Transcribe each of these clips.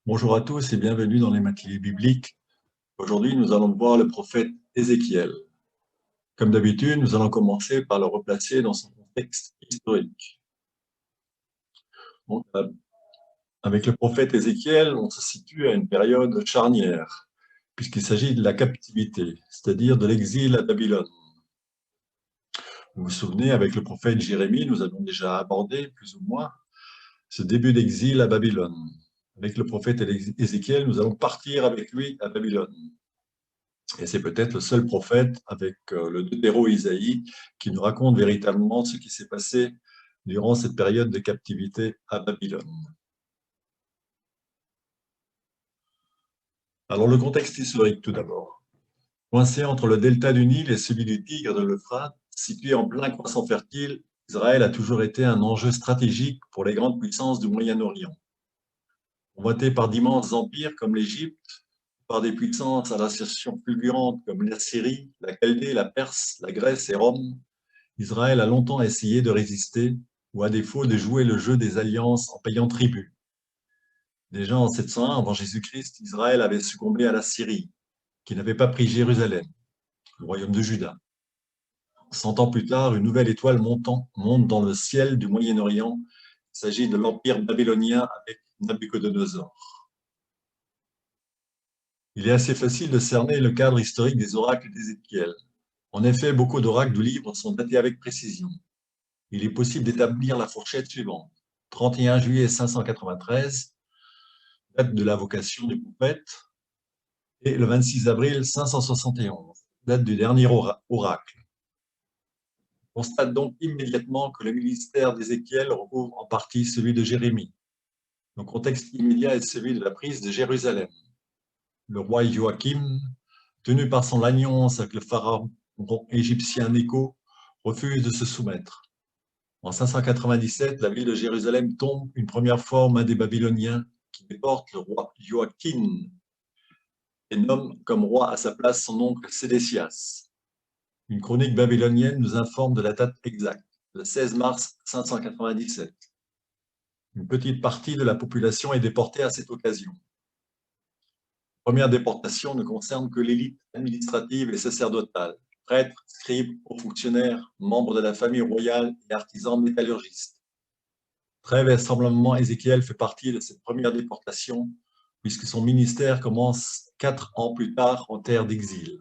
Bonjour à tous et bienvenue dans les matinées bibliques. Aujourd'hui, nous allons voir le prophète Ézéchiel. Comme d'habitude, nous allons commencer par le replacer dans son contexte historique. Donc, avec le prophète Ézéchiel, on se situe à une période charnière, puisqu'il s'agit de la captivité, c'est-à-dire de l'exil à Babylone. Vous vous souvenez, avec le prophète Jérémie, nous avons déjà abordé, plus ou moins, ce début d'exil à Babylone. Avec le prophète Ézéchiel, nous allons partir avec lui à Babylone. Et c'est peut-être le seul prophète avec le Deutéro Isaïe qui nous raconte véritablement ce qui s'est passé durant cette période de captivité à Babylone. Alors le contexte historique tout d'abord. Coincé entre le delta du Nil et celui du Tigre de l'Euphrate, situé en plein croissant fertile, Israël a toujours été un enjeu stratégique pour les grandes puissances du Moyen-Orient. Convoité par d'immenses empires comme l'Égypte, par des puissances à l'ascension fulgurante comme l'Assyrie, la Chaldée, la Perse, la Grèce et Rome, Israël a longtemps essayé de résister, ou à défaut de jouer le jeu des alliances en payant tribut. Déjà en 701 avant Jésus-Christ, Israël avait succombé à la Syrie, qui n'avait pas pris Jérusalem, le royaume de Juda. 100 ans plus tard, une nouvelle étoile monte dans le ciel du Moyen-Orient. Il s'agit de l'empire babylonien avec Nabuchodonosor. Il est assez facile de cerner le cadre historique des oracles d'Ézéchiel. En effet, beaucoup d'oracles du livre sont datés avec précision. Il est possible d'établir la fourchette suivante. 31 juillet 593, date de l'invocation du prophète, et le 26 avril 571, date du dernier oracle. On constate donc immédiatement que le ministère d'Ézéchiel recouvre en partie celui de Jérémie. Le contexte immédiat est celui de la prise de Jérusalem. Le roi Joachim, tenu par son alliance avec le pharaon égyptien Nécho, refuse de se soumettre. En 597, la ville de Jérusalem tombe une première fois aux mains des Babyloniens qui déportent le roi Joachim et nomme comme roi à sa place son oncle Sédécias. Une chronique babylonienne nous informe de la date exacte, le 16 mars 597. Une petite partie de la population est déportée à cette occasion. La première déportation ne concerne que l'élite administrative et sacerdotale, prêtres, scribes, hauts fonctionnaires, membres de la famille royale et artisans métallurgistes. Très vraisemblablement, Ézéchiel fait partie de cette première déportation, puisque son ministère commence 4 ans plus tard en terre d'exil.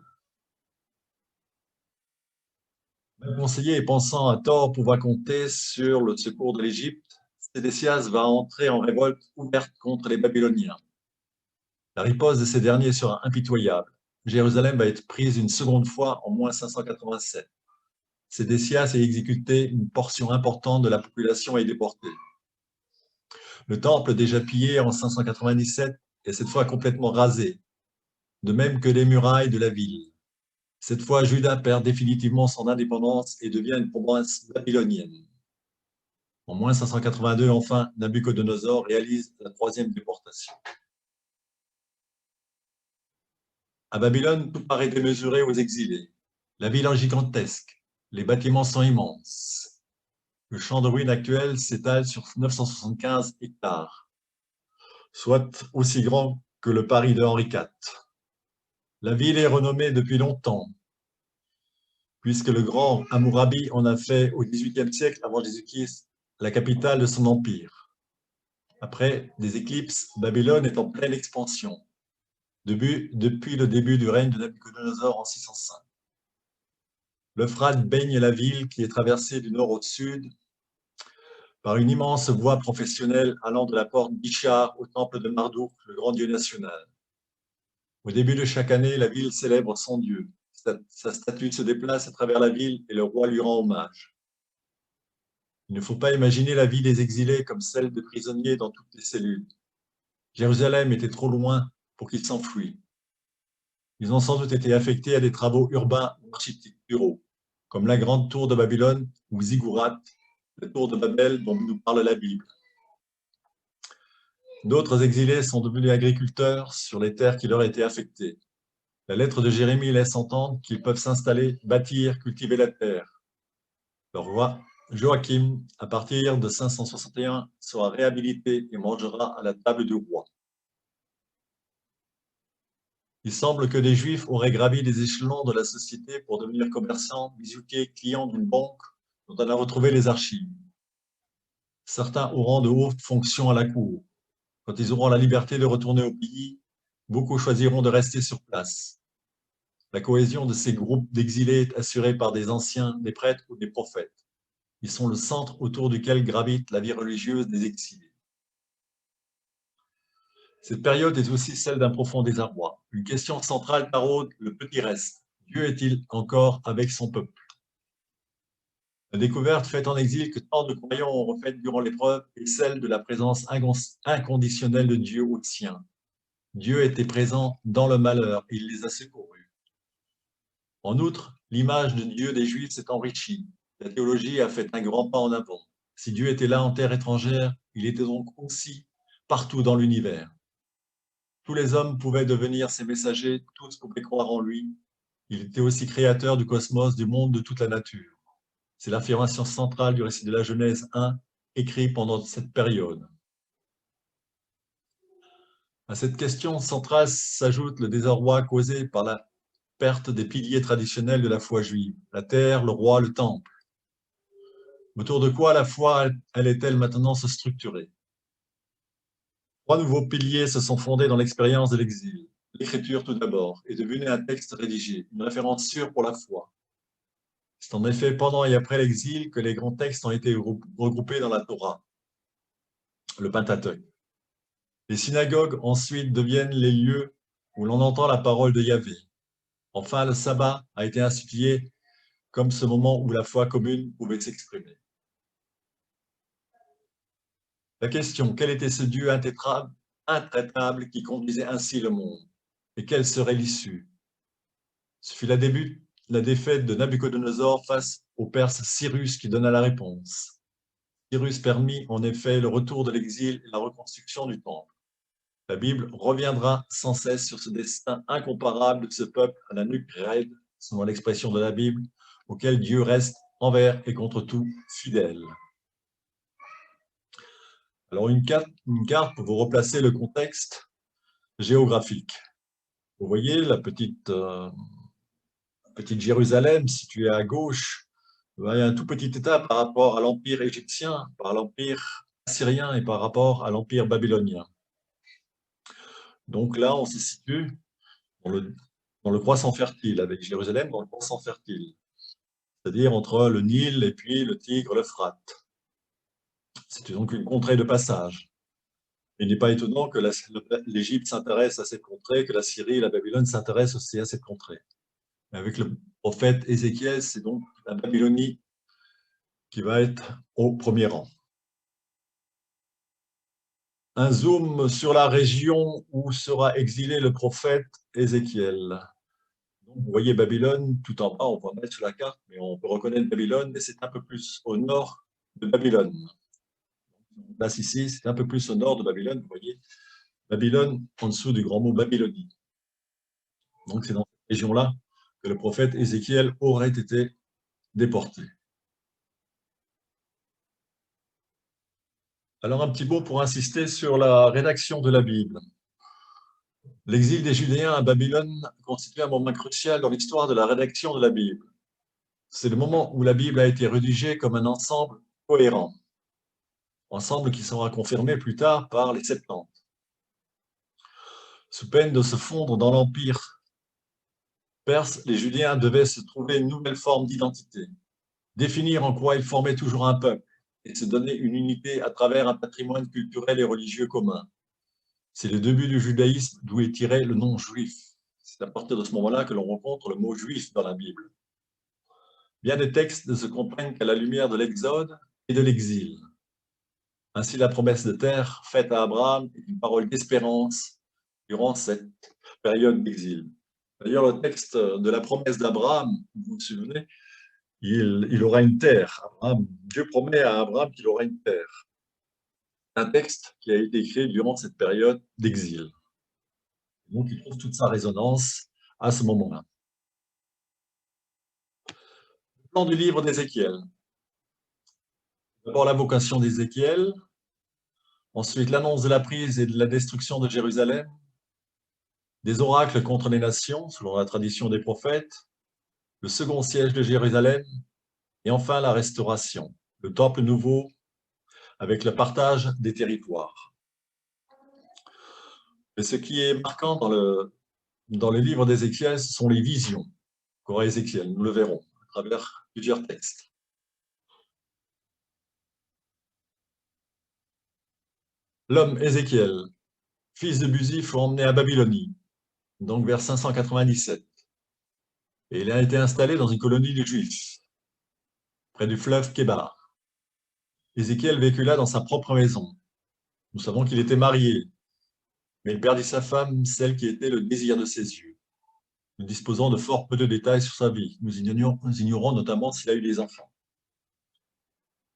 Même conseiller et pensant à tort pouvoir compter sur le secours de l'Égypte, Sédécias va entrer en révolte ouverte contre les Babyloniens. La riposte de ces derniers sera impitoyable. Jérusalem va être prise une seconde fois en moins 587. Sédécias est exécuté, une portion importante de la population est déportée. Le temple, déjà pillé en 597, est cette fois complètement rasé, de même que les murailles de la ville. Cette fois, Juda perd définitivement son indépendance et devient une province babylonienne. En moins 582, enfin, Nabuchodonosor réalise la troisième déportation. À Babylone, tout paraît démesuré aux exilés. La ville est gigantesque, les bâtiments sont immenses. Le champ de ruines actuel s'étale sur 975 hectares, soit aussi grand que le Paris de Henri IV. La ville est renommée depuis longtemps, puisque le grand Hammurabi en a fait au XVIIIe siècle avant Jésus-Christ la capitale de son empire. Après des éclipses, Babylone est en pleine expansion, depuis le début du règne de Nabuchodonosor en 605. L'Euphrate baigne la ville qui est traversée du nord au sud par une immense voie professionnelle allant de la porte d'Ishar au temple de Marduk, le grand dieu national. Au début de chaque année, la ville célèbre son dieu. Sa statue se déplace à travers la ville et le roi lui rend hommage. Il ne faut pas imaginer la vie des exilés comme celle de prisonniers dans toutes les cellules. Jérusalem était trop loin pour qu'ils s'enfuient. Ils ont sans doute été affectés à des travaux urbains ou architecturaux, comme la grande tour de Babylone ou Ziggurat, la tour de Babel dont nous parle la Bible. D'autres exilés sont devenus agriculteurs sur les terres qui leur étaient affectées. La lettre de Jérémie laisse entendre qu'ils peuvent s'installer, bâtir, cultiver la terre. Le roi Joachim, à partir de 561, sera réhabilité et mangera à la table du roi. Il semble que les Juifs auraient gravi les échelons de la société pour devenir commerçants, bijoutiers, clients d'une banque dont on a retrouvé les archives. Certains auront de hautes fonctions à la cour. Quand ils auront la liberté de retourner au pays, beaucoup choisiront de rester sur place. La cohésion de ces groupes d'exilés est assurée par des anciens, des prêtres ou des prophètes. Ils sont le centre autour duquel gravite la vie religieuse des exilés. Cette période est aussi celle d'un profond désarroi. Une question centrale taraude le petit reste. Dieu est-il encore avec son peuple? La découverte faite en exil que tant de croyants ont refaite durant l'épreuve est celle de la présence inconditionnelle de Dieu aux siens. Dieu était présent dans le malheur et il les a secourus. En outre, l'image de Dieu des Juifs s'est enrichie. La théologie a fait un grand pas en avant. Si Dieu était là en terre étrangère, il était donc aussi partout dans l'univers. Tous les hommes pouvaient devenir ses messagers, tous pouvaient croire en lui. Il était aussi créateur du cosmos, du monde, de toute la nature. C'est l'affirmation centrale du récit de la Genèse 1, écrit pendant cette période. À cette question centrale s'ajoute le désarroi causé par la perte des piliers traditionnels de la foi juive, la terre, le roi, le temple. Autour de quoi la foi allait-elle maintenant se structurer? Trois nouveaux piliers se sont fondés dans l'expérience de l'exil. L'écriture tout d'abord est devenue un texte rédigé, une référence sûre pour la foi. C'est en effet pendant et après l'exil que les grands textes ont été regroupés dans la Torah, le Pentateuque. Les synagogues ensuite deviennent les lieux où l'on entend la parole de Yahvé. Enfin, le sabbat a été institué comme ce moment où la foi commune pouvait s'exprimer. La question, quel était ce Dieu intraitable qui conduisait ainsi le monde? Et quelle serait l'issue? Ce fut la défaite de Nabuchodonosor face au Perse Cyrus qui donna la réponse. Cyrus permit en effet le retour de l'exil et la reconstruction du temple. La Bible reviendra sans cesse sur ce destin incomparable de ce peuple à la nuque raide, selon l'expression de la Bible, auquel Dieu reste envers et contre tout fidèle. Alors une carte pour vous replacer le contexte géographique. Vous voyez la petite Jérusalem située à gauche. Il y a un tout petit état par rapport à l'Empire égyptien, par l'Empire assyrien et par rapport à l'Empire babylonien. Donc là, on se situe dans le croissant fertile, avec Jérusalem dans le croissant fertile, c'est-à-dire entre le Nil et puis le Tigre, l'Euphrate. C'est donc une contrée de passage. Il n'est pas étonnant que l'Égypte s'intéresse à cette contrée, que la Syrie et la Babylone s'intéressent aussi à cette contrée. Avec le prophète Ézéchiel, c'est donc la Babylonie qui va être au premier rang. Un zoom sur la région où sera exilé le prophète Ézéchiel. Donc, vous voyez Babylone tout en bas, on va mettre sur la carte, mais on peut reconnaître Babylone, mais c'est un peu plus au nord de Babylone. On place ici, c'est un peu plus au nord de Babylone, vous voyez Babylone en dessous du grand mot Babylonie. Donc c'est dans cette région-là que le prophète Ézéchiel aurait été déporté. Alors un petit mot pour insister sur la rédaction de la Bible. L'exil des Judéens à Babylone constitue un moment crucial dans l'histoire de la rédaction de la Bible. C'est le moment où la Bible a été rédigée comme un ensemble cohérent, ensemble qui sera confirmé plus tard par les Septante. Sous peine de se fondre dans l'Empire perse, les Judéens devaient se trouver une nouvelle forme d'identité, définir en quoi ils formaient toujours un peuple et se donner une unité à travers un patrimoine culturel et religieux commun. C'est le début du judaïsme d'où est tiré le nom juif. C'est à partir de ce moment-là que l'on rencontre le mot juif dans la Bible. Bien des textes ne se comprennent qu'à la lumière de l'Exode et de l'exil. Ainsi, la promesse de terre faite à Abraham est une parole d'espérance durant cette période d'exil. D'ailleurs, le texte de la promesse d'Abraham, vous vous souvenez, il aura une terre. Dieu promet à Abraham qu'il aura une terre. Un texte qui a été écrit durant cette période d'exil. Donc, il trouve toute sa résonance à ce moment-là. Le plan du livre d'Ézéchiel. D'abord, la vocation d'Ézéchiel. Ensuite, l'annonce de la prise et de la destruction de Jérusalem. des oracles contre les nations, selon la tradition des prophètes, le second siège de Jérusalem, et enfin la restauration, le temple nouveau avec le partage des territoires. Et ce qui est marquant dans le livre d'Ézéchiel, ce sont les visions qu'aura Ézéchiel, nous le verrons à travers plusieurs textes. L'homme Ézéchiel, fils de Buzi, fut emmené à Babylonie, donc vers 597. Et il a été installé dans une colonie de Juifs, près du fleuve Kébar. Ézéchiel vécut là dans sa propre maison. Nous savons qu'il était marié, mais il perdit sa femme, celle qui était le désir de ses yeux. Nous disposons de fort peu de détails sur sa vie. Nous ignorons notamment s'il a eu des enfants.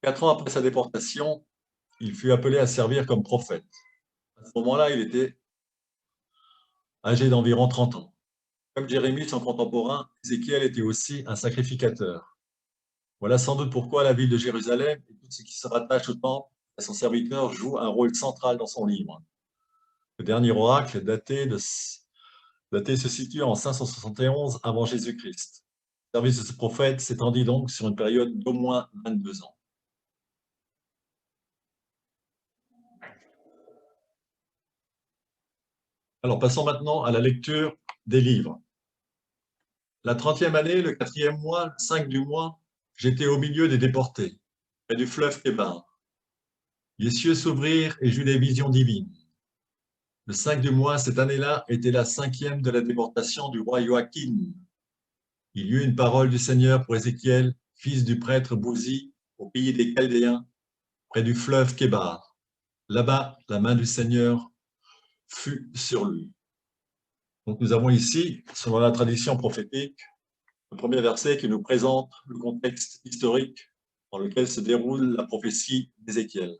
4 ans après sa déportation, il fut appelé à servir comme prophète. À ce moment-là, il était âgé d'environ 30 ans. Comme Jérémie, son contemporain, Ézéchiel était aussi un sacrificateur. Voilà sans doute pourquoi la ville de Jérusalem et tout ce qui se rattache au temple à son serviteur joue un rôle central dans son livre. Le dernier oracle daté se situe en 571 avant Jésus-Christ. Le service de ce prophète s'étendit donc sur une période d'au moins 22 ans. Alors passons maintenant à la lecture des livres. La 30e année, le 4e mois, le 5 du mois, j'étais au milieu des déportés, près du fleuve Kébar. Les cieux s'ouvrirent et j'eus des visions divines. Le 5 du mois, cette année-là, était la 5e de la déportation du roi Joachim. Il y eut une parole du Seigneur pour Ézéchiel, fils du prêtre Bouzi, au pays des Chaldéens, près du fleuve Kébar. Là-bas, la main du Seigneur fut sur lui. Donc nous avons ici, selon la tradition prophétique, le premier verset qui nous présente le contexte historique dans lequel se déroule la prophétie d'Ézéchiel.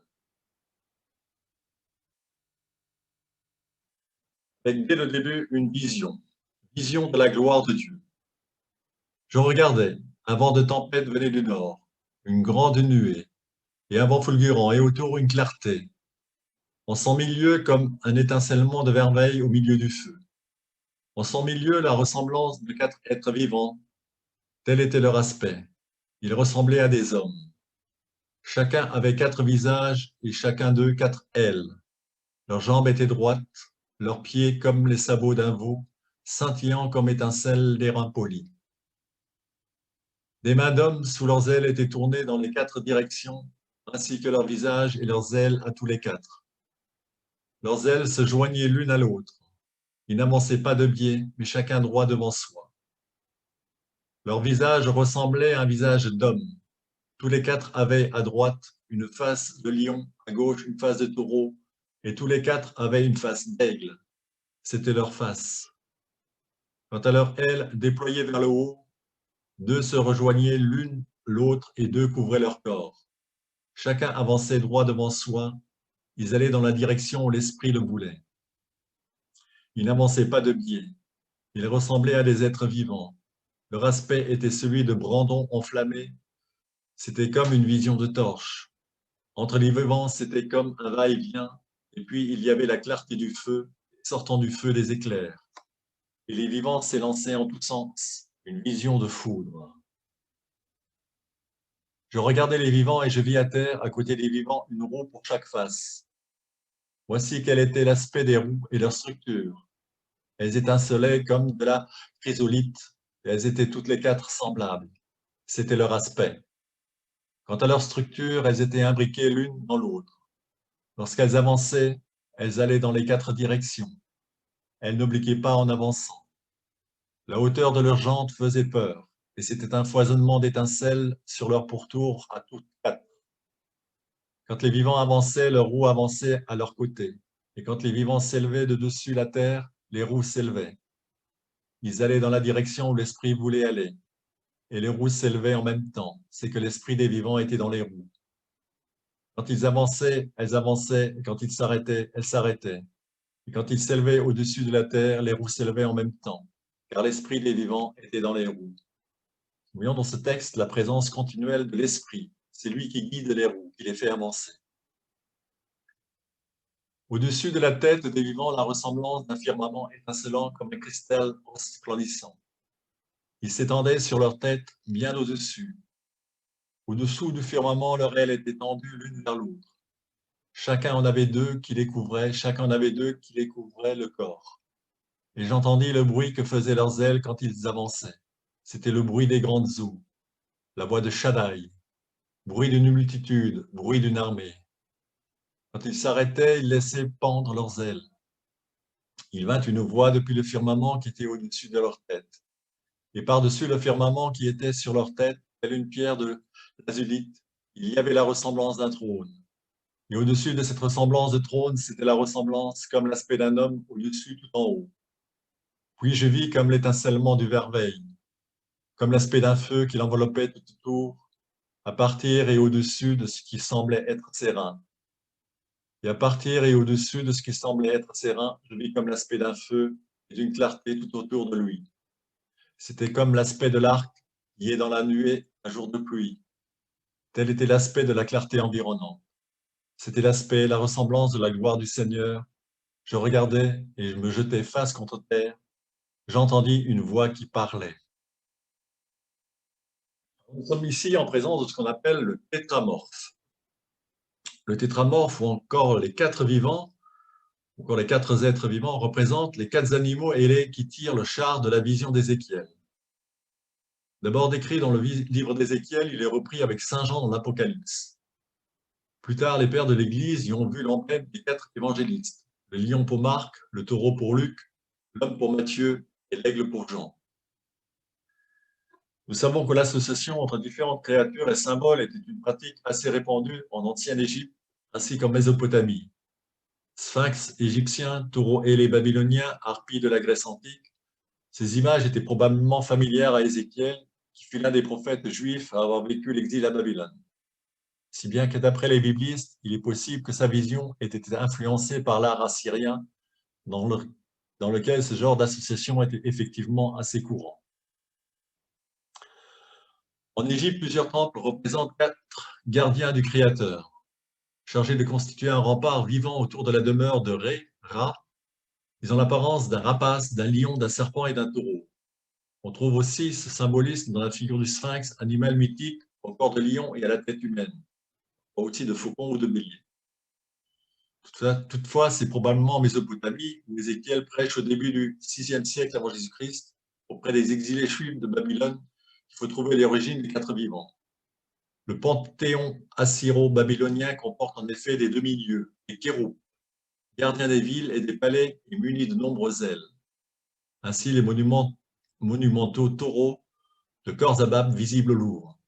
Avec dès le début une vision de la gloire de Dieu. Je regardais, un vent de tempête venait du nord, une grande nuée, et un vent fulgurant, et autour une clarté. En son milieu, comme un étincellement de vermeil au milieu du feu. En son milieu, la ressemblance de 4 êtres vivants. Tel était leur aspect. Ils ressemblaient à des hommes. Chacun avait 4 visages et chacun d'eux 4 ailes. Leurs jambes étaient droites, leurs pieds comme les sabots d'un veau, scintillant comme étincelles d'airain poli. Des mains d'hommes sous leurs ailes étaient tournées dans les 4 directions, ainsi que leurs visages et leurs ailes à tous les 4. Leurs ailes se joignaient l'une à l'autre. Ils n'avançaient pas de biais, mais chacun droit devant soi. Leur visage ressemblait à un visage d'homme. Tous les 4 avaient à droite une face de lion, à gauche une face de taureau, et tous les 4 avaient une face d'aigle. C'était leur face. Quant à leurs ailes déployées vers le haut, 2 se rejoignaient l'une l'autre et 2 couvraient leur corps. Chacun avançait droit devant soi. Ils allaient dans la direction où l'esprit le voulait. Ils n'avançaient pas de biais. Ils ressemblaient à des êtres vivants. Leur aspect était celui de brandons enflammés. C'était comme une vision de torche. Entre les vivants, c'était comme un va-et-vient. Et puis, il y avait la clarté du feu, sortant du feu des éclairs. Et les vivants s'élançaient en tous sens, une vision de foudre. Je regardais les vivants et je vis à terre, à côté des vivants, une roue pour chaque face. Voici quel était l'aspect des roues et leur structure. Elles étincelaient comme de la chrysolite, et elles étaient toutes les 4 semblables. C'était leur aspect. Quant à leur structure, elles étaient imbriquées l'une dans l'autre. Lorsqu'elles avançaient, elles allaient dans les 4 directions. Elles n'obliquaient pas en avançant. La hauteur de leurs jantes faisait peur, et c'était un foisonnement d'étincelles sur leur pourtour à toutes 4. Quand les vivants avançaient, leurs roues avançaient à leur côté, et quand les vivants s'élevaient de dessus la terre, les roues s'élevaient. Ils allaient dans la direction où l'esprit voulait aller, et les roues s'élevaient en même temps. C'est que l'esprit des vivants était dans les roues. Quand ils avançaient, elles avançaient, et quand ils s'arrêtaient, elles s'arrêtaient. Et quand ils s'élevaient au-dessus de la terre, les roues s'élevaient en même temps, car l'esprit des vivants était dans les roues. Nous voyons dans ce texte la présence continuelle de l'esprit. C'est lui qui guide les roues, qui les fait avancer. Au-dessus de la tête des vivants, la ressemblance d'un firmament étincelant comme un cristal resplendissant. Il s'étendait sur leur tête bien au-dessus. Au-dessous du firmament, leurs ailes étaient tendues l'une vers l'autre. Chacun en avait deux qui les couvraient, chacun en avait deux qui les couvraient le corps. Et j'entendis le bruit que faisaient leurs ailes quand ils avançaient. C'était le bruit des grandes eaux, la voix de Shaddai, bruit d'une multitude, bruit d'une armée. Quand ils s'arrêtaient, ils laissaient pendre leurs ailes. Il vint une voix depuis le firmament qui était au-dessus de leur tête. Et par-dessus le firmament qui était sur leur tête, telle une pierre de l'azulite, il y avait la ressemblance d'un trône. Et au-dessus de cette ressemblance de trône, c'était la ressemblance comme l'aspect d'un homme au-dessus tout en haut. Puis je vis comme l'étincellement du vermeil, comme l'aspect d'un feu qui l'enveloppait tout autour, à partir et au-dessus de ce qui semblait être ses reins. Et à partir et au-dessus de ce qui semblait être ses reins, je vis comme l'aspect d'un feu et d'une clarté tout autour de lui. C'était comme l'aspect de l'arc qui est dans la nuée un jour de pluie. Tel était l'aspect de la clarté environnante. C'était l'aspect, la ressemblance de la gloire du Seigneur. Je regardais et je me jetais face contre terre. J'entendis une voix qui parlait. Nous sommes ici en présence de ce qu'on appelle le tétramorphe. Le tétramorphe ou encore les quatre vivants, ou encore les quatre êtres vivants, représentent les quatre animaux ailés qui tirent le char de la vision d'Ézéchiel. D'abord décrit dans le livre d'Ézéchiel, il est repris avec Saint Jean dans l'Apocalypse. Plus tard, les pères de l'Église y ont vu l'emblème des quatre évangélistes, le lion pour Marc, le taureau pour Luc, l'homme pour Matthieu et l'aigle pour Jean. Nous savons que l'association entre différentes créatures et symboles était une pratique assez répandue en ancienne Égypte ainsi qu'en Mésopotamie. Sphinx égyptien, taureau ailé babylonien, harpie de la Grèce antique. Ces images étaient probablement familières à Ézéchiel, qui fut l'un des prophètes juifs à avoir vécu l'exil à Babylone. Si bien que d'après les biblistes, il est possible que sa vision ait été influencée par l'art assyrien, dans lequel ce genre d'association était effectivement assez courant. En Égypte, plusieurs temples représentent quatre gardiens du Créateur, chargés de constituer un rempart vivant autour de la demeure de Ré, Ra. Ils ont l'apparence d'un rapace, d'un lion, d'un serpent et d'un taureau. On trouve aussi ce symbolisme dans la figure du sphinx, animal mythique au corps de lion et à la tête humaine, aussi de faucon ou de bélier. Toutefois, c'est probablement en Mésopotamie où Ézéchiel prêche au début du VIe siècle avant Jésus-Christ, auprès des exilés juifs de Babylone, qu'il faut trouver l'origine des quatre vivants. Le panthéon assyro-babylonien comporte en effet des demi-dieux, des kéroubs, gardiens des villes et des palais et munis de nombreuses ailes. Ainsi, les monumentaux taureaux de Khorzabad visibles au Louvre.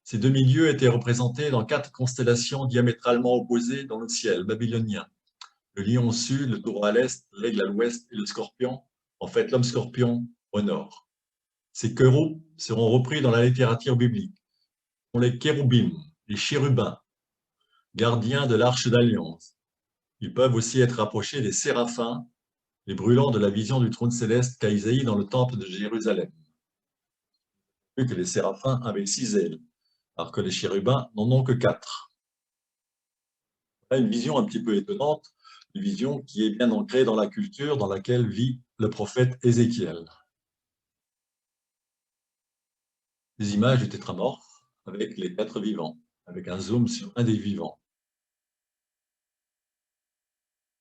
Ces demi-dieux étaient représentés dans quatre constellations diamétralement opposées dans le ciel babylonien. Le lion au sud, le taureau à l'est, l'aigle à l'ouest et le scorpion, en fait l'homme scorpion, au nord. Ces kéroubs seront repris dans la littérature biblique. Ce sont les kéroubim, les chérubins, gardiens de l'arche d'alliance. Ils peuvent aussi être rapprochés des séraphins, les brûlants de la vision du trône céleste qu'a Isaïe dans le temple de Jérusalem. Vu que les séraphins avaient 6 ailes, alors que les chérubins n'en ont que 4. Une vision un petit peu étonnante, une vision qui est bien ancrée dans la culture dans laquelle vit le prophète Ézéchiel. Des images du tétramorphe avec les 4 vivants, avec un zoom sur un des vivants.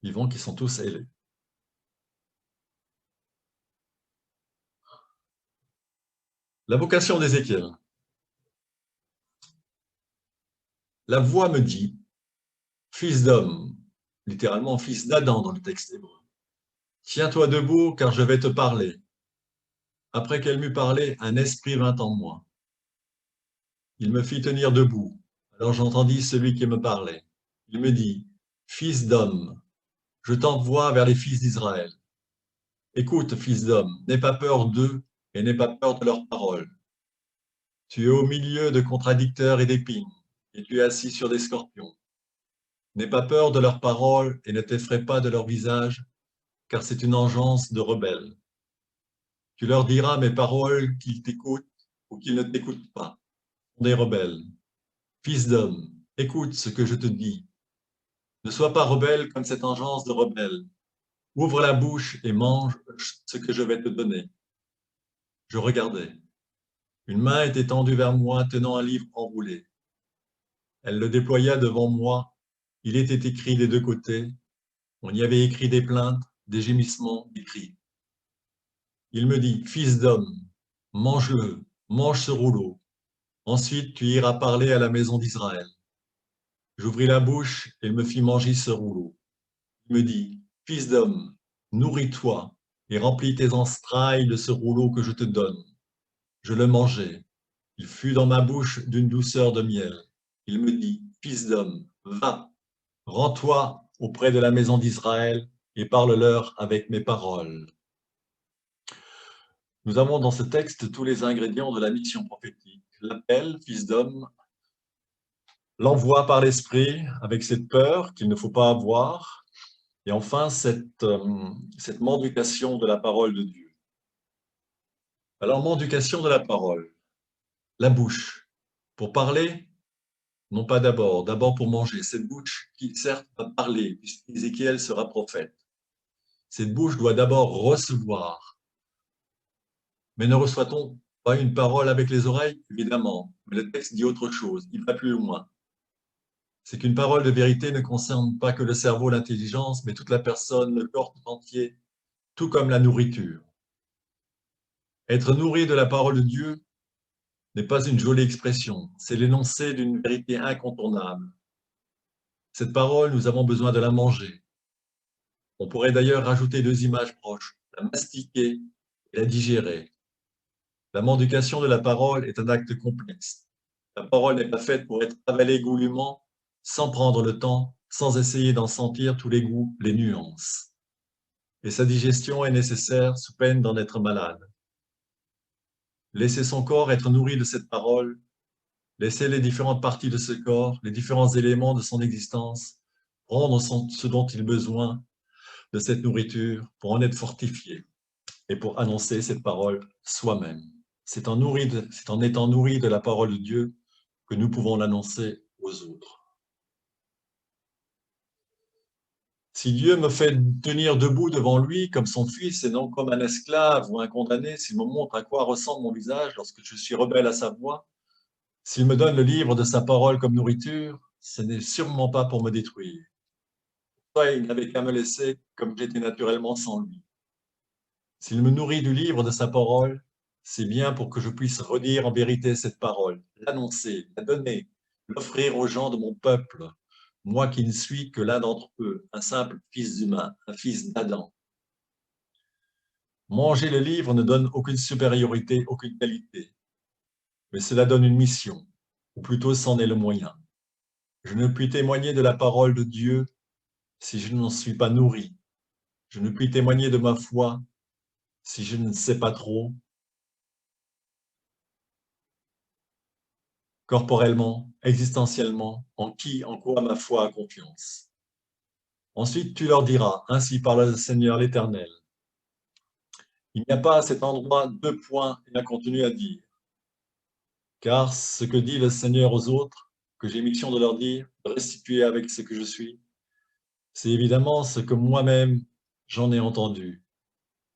Vivants qui sont tous ailés. La vocation d'Ézéchiel. La voix me dit, fils d'homme, littéralement fils d'Adam dans le texte hébreu, tiens-toi debout car je vais te parler. Après qu'elle m'eut parlé, un esprit vint en moi. Il me fit tenir debout. Alors j'entendis celui qui me parlait. Il me dit, fils d'homme, je t'envoie vers les fils d'Israël. Écoute, fils d'homme, n'aie pas peur d'eux et n'aie pas peur de leurs paroles. Tu es au milieu de contradicteurs et d'épines, et tu es assis sur des scorpions. N'aie pas peur de leurs paroles et ne t'effraie pas de leur visage, car c'est une engeance de rebelles. Tu leur diras mes paroles qu'ils t'écoutent ou qu'ils ne t'écoutent pas. Des rebelles. Fils d'homme, écoute ce que je te dis. Ne sois pas rebelle comme cette engeance de rebelle. Ouvre la bouche et mange ce que je vais te donner. Je regardais. Une main était tendue vers moi, tenant un livre enroulé. Elle le déploya devant moi. Il était écrit des deux côtés. On y avait écrit des plaintes, des gémissements, des cris. Il me dit, Fils d'homme, mange-le, mange ce rouleau. Ensuite, tu iras parler à la maison d'Israël. J'ouvris la bouche et il me fit manger ce rouleau. Il me dit, Fils d'homme, nourris-toi et remplis tes entrailles de ce rouleau que je te donne. Je le mangeai. Il fut dans ma bouche d'une douceur de miel. Il me dit, Fils d'homme, va, rends-toi auprès de la maison d'Israël et parle-leur avec mes paroles. Nous avons dans ce texte tous les ingrédients de la mission prophétique. L'appel, Fils d'homme, l'envoi par l'Esprit avec cette peur qu'il ne faut pas avoir, et enfin cette mendication de la parole de Dieu. Alors, mendication de la parole, la bouche, pour parler, non pas d'abord pour manger. Cette bouche qui certes va parler, puisqu'Ézéchiel sera prophète. Cette bouche doit d'abord recevoir. Mais ne reçoit-on pas une parole avec les oreilles? Évidemment, mais le texte dit autre chose, il va plus loin. C'est qu'une parole de vérité ne concerne pas que le cerveau, l'intelligence, mais toute la personne, le corps tout entier, tout comme la nourriture. Être nourri de la parole de Dieu n'est pas une jolie expression, c'est l'énoncé d'une vérité incontournable. Cette parole, nous avons besoin de la manger. On pourrait d'ailleurs rajouter deux images proches, la mastiquer et la digérer. La mendication de la parole est un acte complexe. La parole n'est pas faite pour être avalée goulûment, sans prendre le temps, sans essayer d'en sentir tous les goûts, les nuances. Et sa digestion est nécessaire sous peine d'en être malade. Laisser son corps être nourri de cette parole, laisser les différentes parties de ce corps, les différents éléments de son existence, prendre ce dont il a besoin de cette nourriture pour en être fortifié et pour annoncer cette parole soi-même. C'est en étant nourri de la parole de Dieu que nous pouvons l'annoncer aux autres. Si Dieu me fait tenir debout devant lui comme son fils et non comme un esclave ou un condamné, s'il me montre à quoi ressemble mon visage lorsque je suis rebelle à sa voix, s'il me donne le livre de sa parole comme nourriture, ce n'est sûrement pas pour me détruire. Il n'avait qu'à me laisser comme j'étais naturellement sans lui. S'il me nourrit du livre de sa parole, c'est bien pour que je puisse redire en vérité cette parole, l'annoncer, la donner, l'offrir aux gens de mon peuple, moi qui ne suis que l'un d'entre eux, un simple fils humain, un fils d'Adam. Manger le livre ne donne aucune supériorité, aucune qualité, mais cela donne une mission, ou plutôt c'en est le moyen. Je ne puis témoigner de la parole de Dieu si je n'en suis pas nourri. Je ne puis témoigner de ma foi si je ne sais pas trop, corporellement, existentiellement, en quoi ma foi a confiance. Ensuite, tu leur diras, ainsi parle le Seigneur l'Éternel. Il n'y a pas à cet endroit deux points et un contenu à dire. Car ce que dit le Seigneur aux autres, que j'ai mission de leur dire, de restituer avec ce que je suis, c'est évidemment ce que moi-même j'en ai entendu.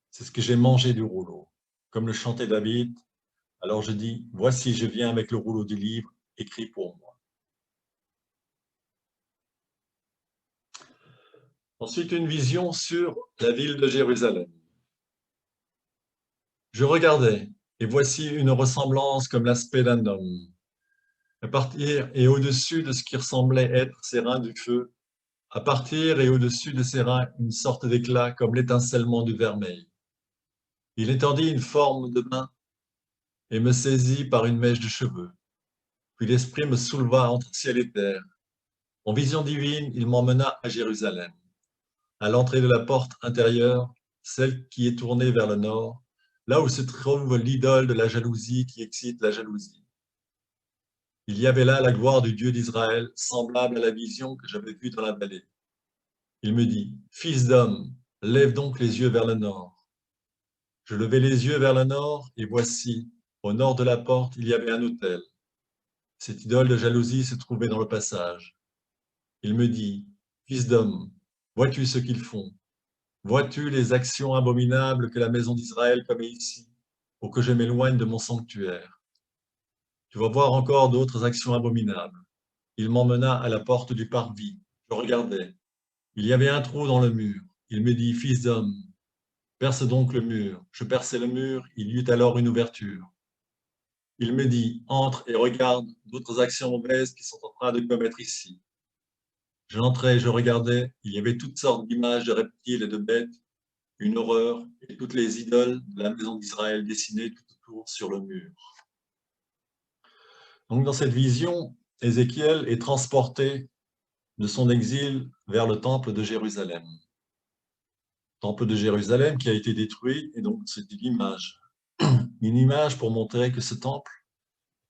C'est ce que j'ai mangé du rouleau. Comme le chantait David, alors je dis, voici je viens avec le rouleau du livre écrit pour moi. Ensuite, une vision sur la ville de Jérusalem. Je regardais, et voici une ressemblance comme l'aspect d'un homme. À partir et au-dessus de ce qui ressemblait être ses reins du feu, à partir et au-dessus de ses reins une sorte d'éclat comme l'étincellement du vermeil. Il étendit une forme de main et me saisit par une mèche de cheveux. Puis l'Esprit me souleva entre ciel et terre. En vision divine, il m'emmena à Jérusalem, à l'entrée de la porte intérieure, celle qui est tournée vers le nord, là où se trouve l'idole de la jalousie qui excite la jalousie. Il y avait là la gloire du Dieu d'Israël, semblable à la vision que j'avais vue dans la vallée. Il me dit, « Fils d'homme, lève donc les yeux vers le nord. » Je levai les yeux vers le nord, et voici, au nord de la porte, il y avait un autel. Cette idole de jalousie se trouvait dans le passage. Il me dit, Fils d'homme, vois-tu ce qu'ils font? Vois-tu les actions abominables que la maison d'Israël commet ici, pour que je m'éloigne de mon sanctuaire? Tu vas voir encore d'autres actions abominables. Il m'emmena à la porte du parvis. Je regardais. Il y avait un trou dans le mur. Il me dit, Fils d'homme, perce donc le mur. Je perçai le mur. Il y eut alors une ouverture. Il me dit, entre et regarde d'autres actions mauvaises qui sont en train de commettre ici. J'entrais, je regardais. Il y avait toutes sortes d'images de reptiles et de bêtes, une horreur, et toutes les idoles de la maison d'Israël dessinées tout autour sur le mur. Donc dans cette vision, Ézéchiel est transporté de son exil vers le temple de Jérusalem. Temple de Jérusalem qui a été détruit, et donc c'est une image pour montrer que ce temple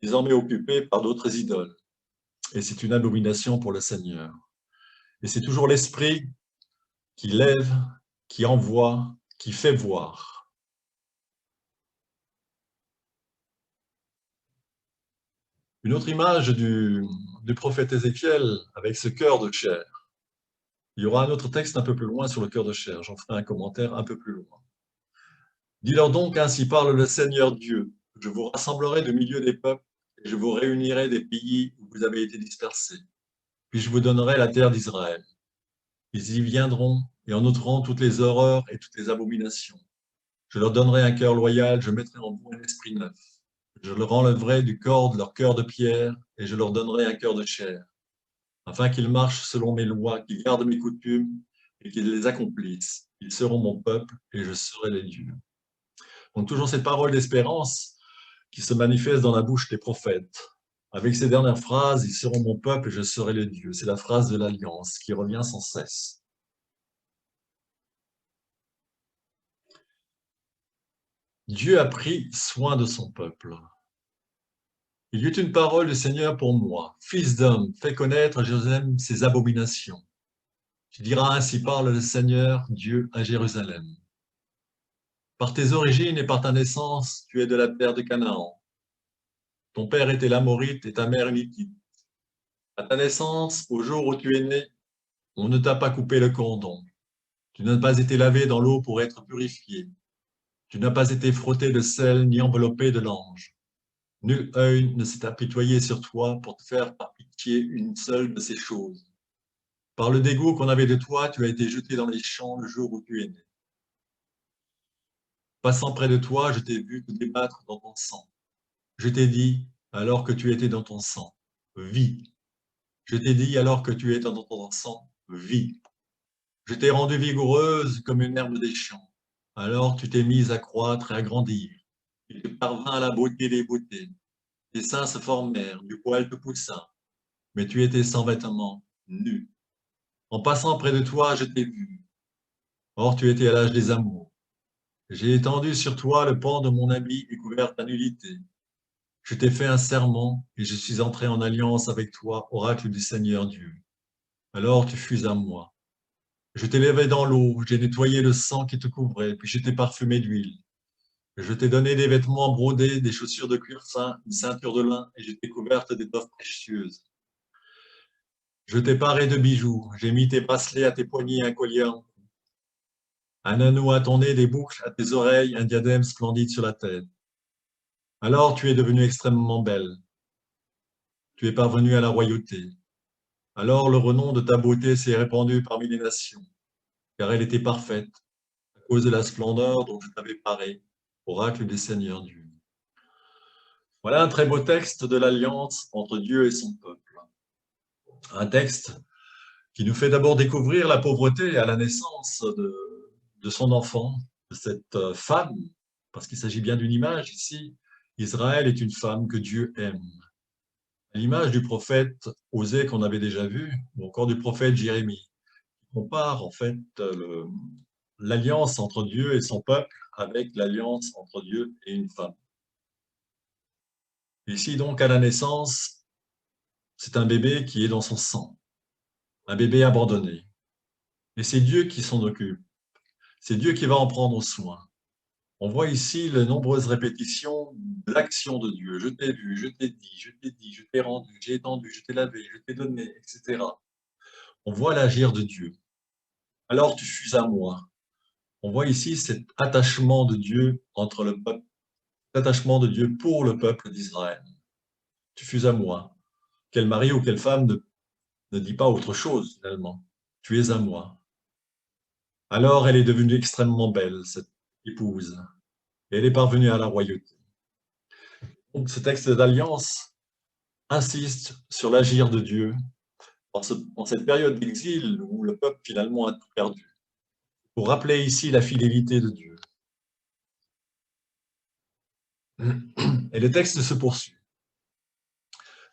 est désormais occupé par d'autres idoles, et c'est une abomination pour le Seigneur. Et c'est toujours l'Esprit qui lève, qui envoie, qui fait voir. Une autre image du prophète Ézéchiel avec ce cœur de chair. Il y aura un autre texte un peu plus loin sur le cœur de chair, j'en ferai un commentaire un peu plus loin. Dis-leur donc, ainsi parle le Seigneur Dieu, je vous rassemblerai du milieu des peuples, et je vous réunirai des pays où vous avez été dispersés. Puis je vous donnerai la terre d'Israël. Ils y viendront et en ôteront toutes les horreurs et toutes les abominations. Je leur donnerai un cœur loyal, je mettrai en vous un esprit neuf. Je leur enlèverai du corps de leur cœur de pierre, et je leur donnerai un cœur de chair, afin qu'ils marchent selon mes lois, qu'ils gardent mes coutumes et qu'ils les accomplissent. Ils seront mon peuple et je serai les dieux. Donc toujours cette parole d'espérance qui se manifeste dans la bouche des prophètes. Avec ces dernières phrases, ils seront mon peuple et je serai le Dieu. C'est la phrase de l'alliance qui revient sans cesse. Dieu a pris soin de son peuple. Il y eut une parole du Seigneur pour moi. Fils d'homme, fais connaître à Jérusalem ses abominations. Tu diras ainsi parle le Seigneur, Dieu à Jérusalem. Par tes origines et par ta naissance, tu es de la terre de Canaan. Ton père était l'Amorite et ta mère une Hittite. À ta naissance, au jour où tu es né, on ne t'a pas coupé le cordon. Tu n'as pas été lavé dans l'eau pour être purifié. Tu n'as pas été frotté de sel ni enveloppé de l'ange. Nul œil ne s'est apitoyé sur toi pour te faire par pitié une seule de ces choses. Par le dégoût qu'on avait de toi, tu as été jeté dans les champs le jour où tu es né. Passant près de toi, je t'ai vu te débattre dans ton sang. Je t'ai dit, alors que tu étais dans ton sang, vis. Je t'ai dit, alors que tu étais dans ton sang, vis. Je t'ai rendue vigoureuse comme une herbe des champs. Alors tu t'es mise à croître et à grandir. Et tu parvins à la beauté des beautés. Tes seins se formèrent, du poil te poussa. Mais tu étais sans vêtements, nu. En passant près de toi, je t'ai vu. Or tu étais à l'âge des amours. J'ai étendu sur toi le pan de mon habit et couvert ta nudité. Je t'ai fait un serment et je suis entré en alliance avec toi, oracle du Seigneur Dieu. Alors tu fus à moi. Je t'ai lavé dans l'eau, j'ai nettoyé le sang qui te couvrait, puis je t'ai parfumé d'huile. Je t'ai donné des vêtements brodés, des chaussures de cuir fin, une ceinture de lin, et je t'ai couverte d'étoffes précieuses. Je t'ai paré de bijoux, j'ai mis tes bracelets à tes poignets, un collier, un anneau à ton nez, des boucles à tes oreilles, un diadème splendide sur la tête. Alors tu es devenue extrêmement belle. Tu es parvenue à la royauté. Alors le renom de ta beauté s'est répandu parmi les nations, car elle était parfaite, à cause de la splendeur dont je t'avais paré, oracle des seigneurs Dieu. Voilà un très beau texte de l'alliance entre Dieu et son peuple. Un texte qui nous fait d'abord découvrir la pauvreté à la naissance de son enfant, de cette femme, parce qu'il s'agit bien d'une image ici. Israël est une femme que Dieu aime. À l'image du prophète Osée qu'on avait déjà vu, ou encore du prophète Jérémie, qui compare en fait l'alliance entre Dieu et son peuple avec l'alliance entre Dieu et une femme. Ici donc à la naissance, c'est un bébé qui est dans son sang, un bébé abandonné. Et c'est Dieu qui s'en occupe, c'est Dieu qui va en prendre soin. On voit ici les nombreuses répétitions de l'action de Dieu. Je t'ai vu, je t'ai dit, je t'ai dit, je t'ai rendu, j'ai étendu, je t'ai lavé, je t'ai donné, etc. On voit l'agir de Dieu. Alors tu fus à moi. On voit ici cet attachement de Dieu entre le peuple, cet attachement de Dieu pour le peuple d'Israël. Tu fus à moi. Quel mari ou quelle femme ne dit pas autre chose finalement. Tu es à moi. Alors elle est devenue extrêmement belle, cette épouse, et elle est parvenue à la royauté. Donc ce texte d'alliance insiste sur l'agir de Dieu en cette période d'exil où le peuple finalement a tout perdu, pour rappeler ici la fidélité de Dieu. Et le texte se poursuit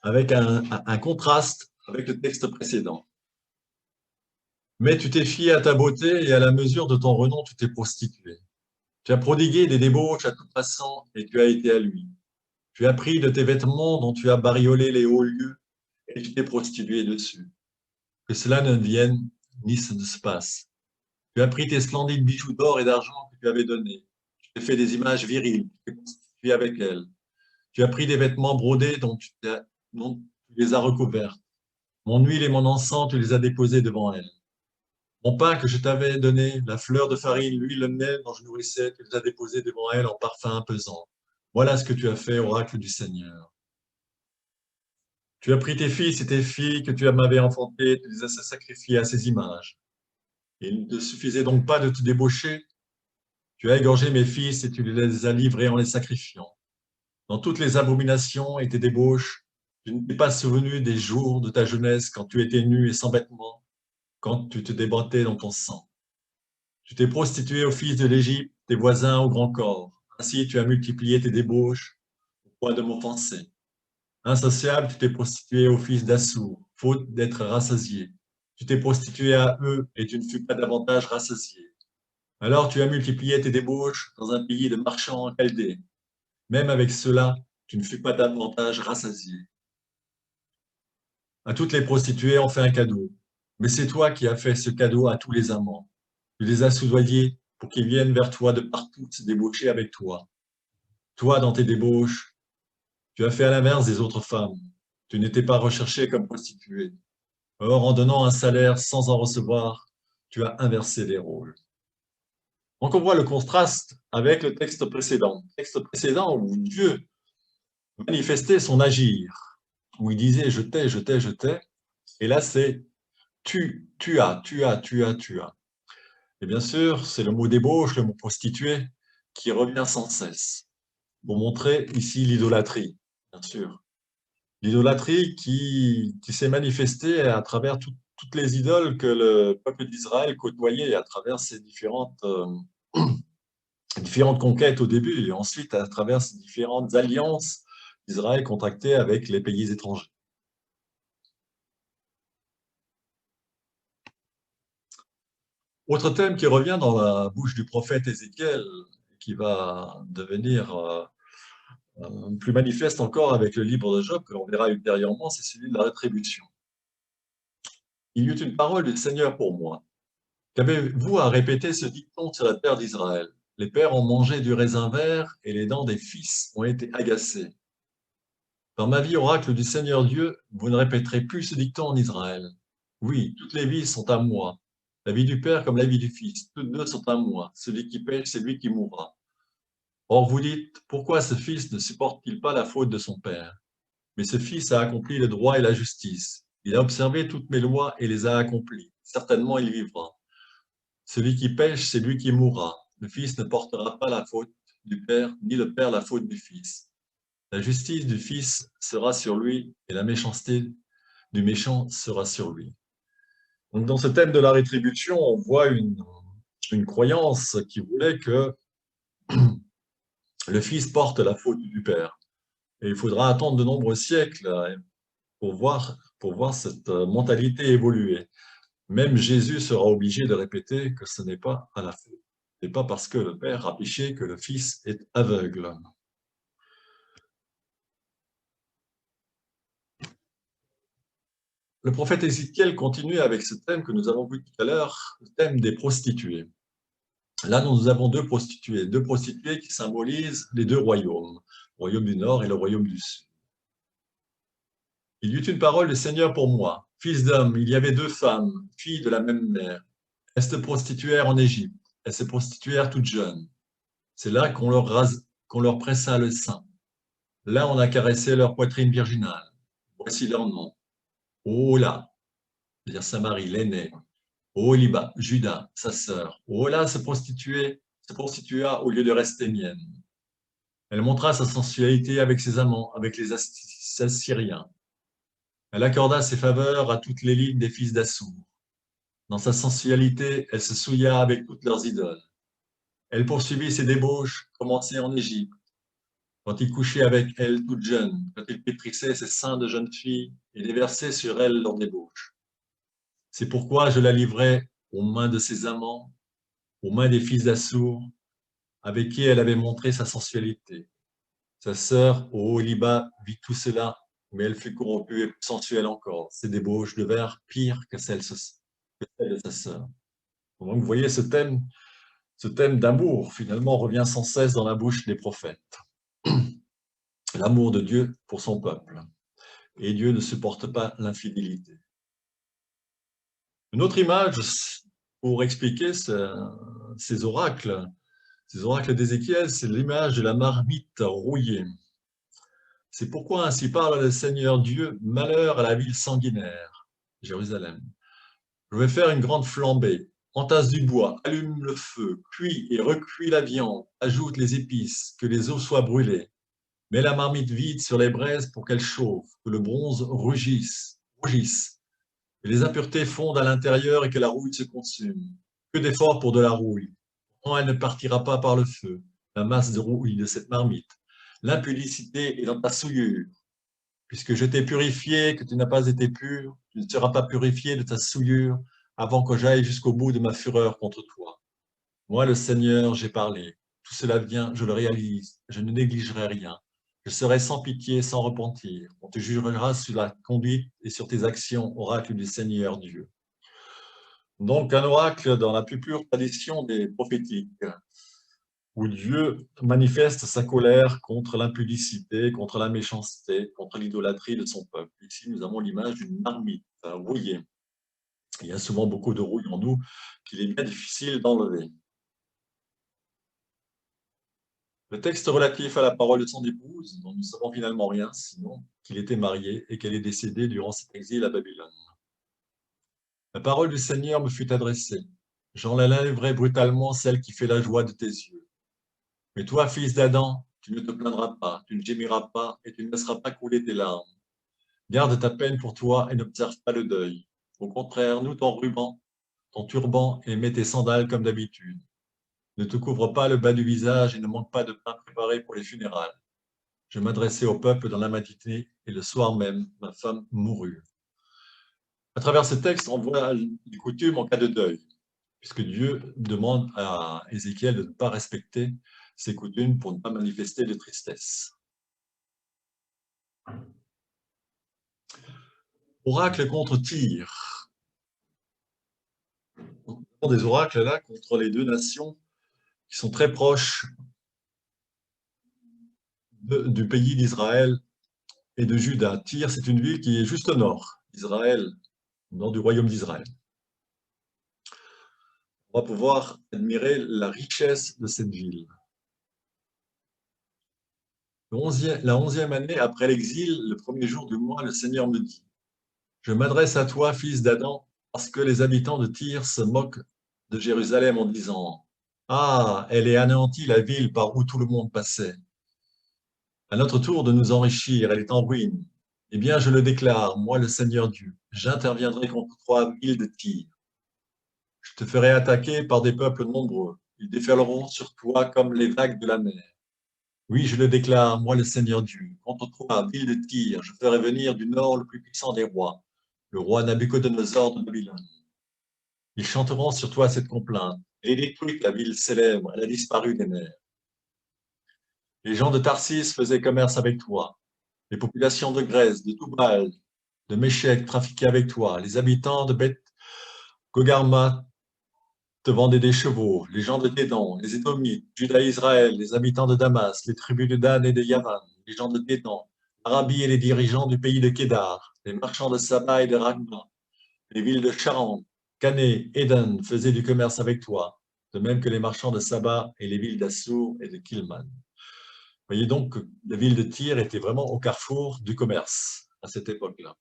avec un contraste avec le texte précédent. Mais tu t'es fié à ta beauté et à la mesure de ton renom, tu t'es prostitué. Tu as prodigué des débauches à tout passant et tu as été à lui. Tu as pris de tes vêtements dont tu as bariolé les hauts lieux et tu t'es prostitué dessus. Que cela ne vienne ni ne se passe. Tu as pris tes splendides bijoux d'or et d'argent que tu avais donnés. Tu t'es fait des images viriles, tu t'es prostitué avec elles. Tu as pris des vêtements brodés dont tu les as recouverts. Mon huile et mon encens, tu les as déposés devant elles. Mon pain que je t'avais donné, la fleur de farine, l'huile, le miel dont je nourrissais, tu les as déposés devant elles en parfum pesant. Voilà ce que tu as fait, oracle du Seigneur. Tu as pris tes fils et tes filles que tu m'avais enfantés, tu les as sacrifiés à ces images. Il ne te suffisait donc pas de te débaucher. Tu as égorgé mes fils et tu les as livrés en les sacrifiant. Dans toutes les abominations et tes débauches, tu ne t'es pas souvenu des jours de ta jeunesse quand tu étais nu et sans vêtements, quand tu te débattais dans ton sang. Tu t'es prostitué aux fils de l'Égypte, tes voisins au grand corps. Ainsi, tu as multiplié tes débauches au point de m'offenser. Insociable, tu t'es prostitué aux fils d'Assour, faute d'être rassasié. Tu t'es prostitué à eux et tu ne fus pas davantage rassasié. Alors tu as multiplié tes débauches dans un pays de marchands en Chaldée. Même avec cela, tu ne fus pas davantage rassasié. À toutes les prostituées, on fait un cadeau. Mais c'est toi qui as fait ce cadeau à tous les amants. Tu les as soudoyés pour qu'ils viennent vers toi de partout se débaucher avec toi. Toi, dans tes débauches, tu as fait à l'inverse des autres femmes. Tu n'étais pas recherché comme prostituée. Or, en donnant un salaire sans en recevoir, tu as inversé les rôles. Donc, on voit le contraste avec le texte précédent. Le texte précédent où Dieu manifestait son agir, où il disait je t'ai, je t'ai, je t'ai. Et là, c'est tu as, tu as, tu as, tu as. Et bien sûr, c'est le mot débauche, le mot prostituée, qui revient sans cesse pour montrer ici l'idolâtrie, bien sûr. L'idolâtrie qui s'est manifestée à travers toutes les idoles que le peuple d'Israël côtoyait à travers ces différentes conquêtes au début et ensuite à travers ces différentes alliances d'Israël contractées avec les pays étrangers. Autre thème qui revient dans la bouche du prophète Ézéchiel, qui va devenir plus manifeste encore avec le livre de Job, que l'on verra ultérieurement, c'est celui de la rétribution. Il y eut une parole du Seigneur pour moi. Qu'avez-vous à répéter ce dicton sur la terre d'Israël? Les pères ont mangé du raisin vert et les dents des fils ont été agacées. Dans ma vie, oracle du Seigneur Dieu, vous ne répéterez plus ce dicton en Israël. Oui, toutes les vies sont à moi. La vie du père comme la vie du fils, toutes deux sont à moi. Celui qui pêche, c'est lui qui mourra. Or vous dites, pourquoi ce fils ne supporte-t-il pas la faute de son père? Mais ce fils a accompli le droit et la justice. Il a observé toutes mes lois et les a accomplies. Certainement, il vivra. Celui qui pêche, c'est lui qui mourra. Le fils ne portera pas la faute du père, ni le père la faute du fils. La justice du fils sera sur lui et la méchanceté du méchant sera sur lui. Donc, dans ce thème de la rétribution, on voit une croyance qui voulait que le fils porte la faute du père. Et il faudra attendre de nombreux siècles pour voir cette mentalité évoluer. Même Jésus sera obligé de répéter que ce n'est pas à la faute. Ce n'est pas parce que le Père a péché que le Fils est aveugle. Le prophète Ézéchiel continue avec ce thème que nous avons vu tout à l'heure, le thème des prostituées. Là, nous avons deux prostituées qui symbolisent les deux royaumes, le royaume du Nord et le royaume du Sud. Il y eut une parole du Seigneur pour moi. Fils d'homme, il y avait deux femmes, filles de la même mère. Elles se prostituèrent en Égypte. Elles se prostituèrent toutes jeunes. C'est là qu'on leur pressa le sein. Là, on a caressé leur poitrine virginale. Voici leur nom. Ola, c'est-à-dire Samarie, l'aînée. Oholiba, Judas, sa sœur. Ola se prostitua au lieu de rester mienne. Elle montra sa sensualité avec ses amants, avec les Assyriens. Elle accorda ses faveurs à toute l'élite des fils d'Assour. Dans sa sensualité, elle se souilla avec toutes leurs idoles. Elle poursuivit ses débauches, commencées en Égypte, quand il couchait avec elles toutes jeunes, quand il pétrissait ses seins de jeunes filles et déversait sur elles leurs débauches. C'est pourquoi je la livrai aux mains de ses amants, aux mains des fils d'Assour, avec qui elle avait montré sa sensualité. Sa sœur, Oholiba, vit tout cela, mais elle fut corrompue et plus sensuelle encore. Ses débauches devinrent pires que celles de sa sœur. Donc, vous voyez, ce thème d'amour, finalement, revient sans cesse dans la bouche des prophètes. L'amour de Dieu pour son peuple. Et Dieu ne supporte pas l'infidélité. Une autre image pour expliquer ces oracles d'Ézéchiel, c'est l'image de la marmite rouillée. C'est pourquoi ainsi parle le Seigneur Dieu, malheur à la ville sanguinaire, Jérusalem. Je vais faire une grande flambée, entasse du bois, allume le feu, cuis et recuis la viande, ajoute les épices, que les eaux soient brûlées. Mets la marmite vide sur les braises pour qu'elle chauffe, que le bronze rougisse, que les impuretés fondent à l'intérieur et que la rouille se consume. Que d'efforts pour de la rouille. Pourtant, elle ne partira pas par le feu, la masse de rouille de cette marmite. L'impudicité est dans ta souillure. Puisque je t'ai purifié, que tu n'as pas été pur, tu ne seras pas purifié de ta souillure avant que j'aille jusqu'au bout de ma fureur contre toi. Moi, le Seigneur, j'ai parlé. Tout cela vient, je le réalise. Je ne négligerai rien. Je serai sans pitié, sans repentir. On te jugera sur la conduite et sur tes actions, oracle du Seigneur Dieu. Donc, un oracle dans la plus pure tradition des prophétiques, où Dieu manifeste sa colère contre l'impudicité, contre la méchanceté, contre l'idolâtrie de son peuple. Ici, nous avons l'image d'une marmite rouillée. Il y a souvent beaucoup de rouille en nous qu'il est bien difficile d'enlever. Le texte relatif à la parole de son épouse, dont nous ne savons finalement rien, sinon qu'il était marié et qu'elle est décédée durant cet exil à Babylone. La parole du Seigneur me fut adressée. J'enlèverai brutalement celle qui fait la joie de tes yeux. Mais toi, fils d'Adam, tu ne te plaindras pas, tu ne gémiras pas et tu ne laisseras pas couler tes larmes. Garde ta peine pour toi et n'observe pas le deuil. Au contraire, noue ton ruban, ton turban et mets tes sandales comme d'habitude. Ne te couvre pas le bas du visage et ne manque pas de pain préparé pour les funérailles. Je m'adressais au peuple dans la matinée et le soir même, ma femme mourut. À travers ce texte, on voit les coutumes en cas de deuil, puisque Dieu demande à Ézéchiel de ne pas respecter ses coutumes pour ne pas manifester de tristesse. Oracle contre Tyr. On a des oracles là contre les deux nations qui sont très proches du pays d'Israël et de Juda. Tyr, c'est une ville qui est juste au nord d'Israël, au nord du royaume d'Israël. On va pouvoir admirer la richesse de cette ville. La 11e année après l'exil, le premier jour du mois, le Seigneur me dit: je m'adresse à toi, fils d'Adam, parce que les habitants de Tyr se moquent de Jérusalem en disant: ah, elle est anéantie, la ville par où tout le monde passait. À notre tour de nous enrichir, elle est en ruine. Eh bien, je le déclare, moi le Seigneur Dieu, j'interviendrai contre toi, ville de Tyr. Je te ferai attaquer par des peuples nombreux. Ils déferleront sur toi comme les vagues de la mer. Oui, je le déclare, moi le Seigneur Dieu, contre toi, ville de Tyr, je ferai venir du nord le plus puissant des rois, le roi Nabuchodonosor de Babylone. Ils chanteront sur toi cette complainte. Elle est détruite, la ville célèbre, elle a disparu des mers. Les gens de Tarsis faisaient commerce avec toi. Les populations de Grèce, de Toubal, de Méchec trafiquaient avec toi. Les habitants de Beth Gogarma te vendaient des chevaux. Les gens de Dédan, les Édomites, Juda et Israël, les habitants de Damas, les tribus de Dan et de Yavan, les gens de Dédan, l'Arabie et les dirigeants du pays de Kédar, les marchands de Saba et de Ragma, Les villes de Charente, Canée, Éden faisaient du commerce avec toi, de même que les marchands de Saba et les villes d'Assour et de Kilman. Vous voyez donc que la ville de Tyr était vraiment au carrefour du commerce à cette époque-là.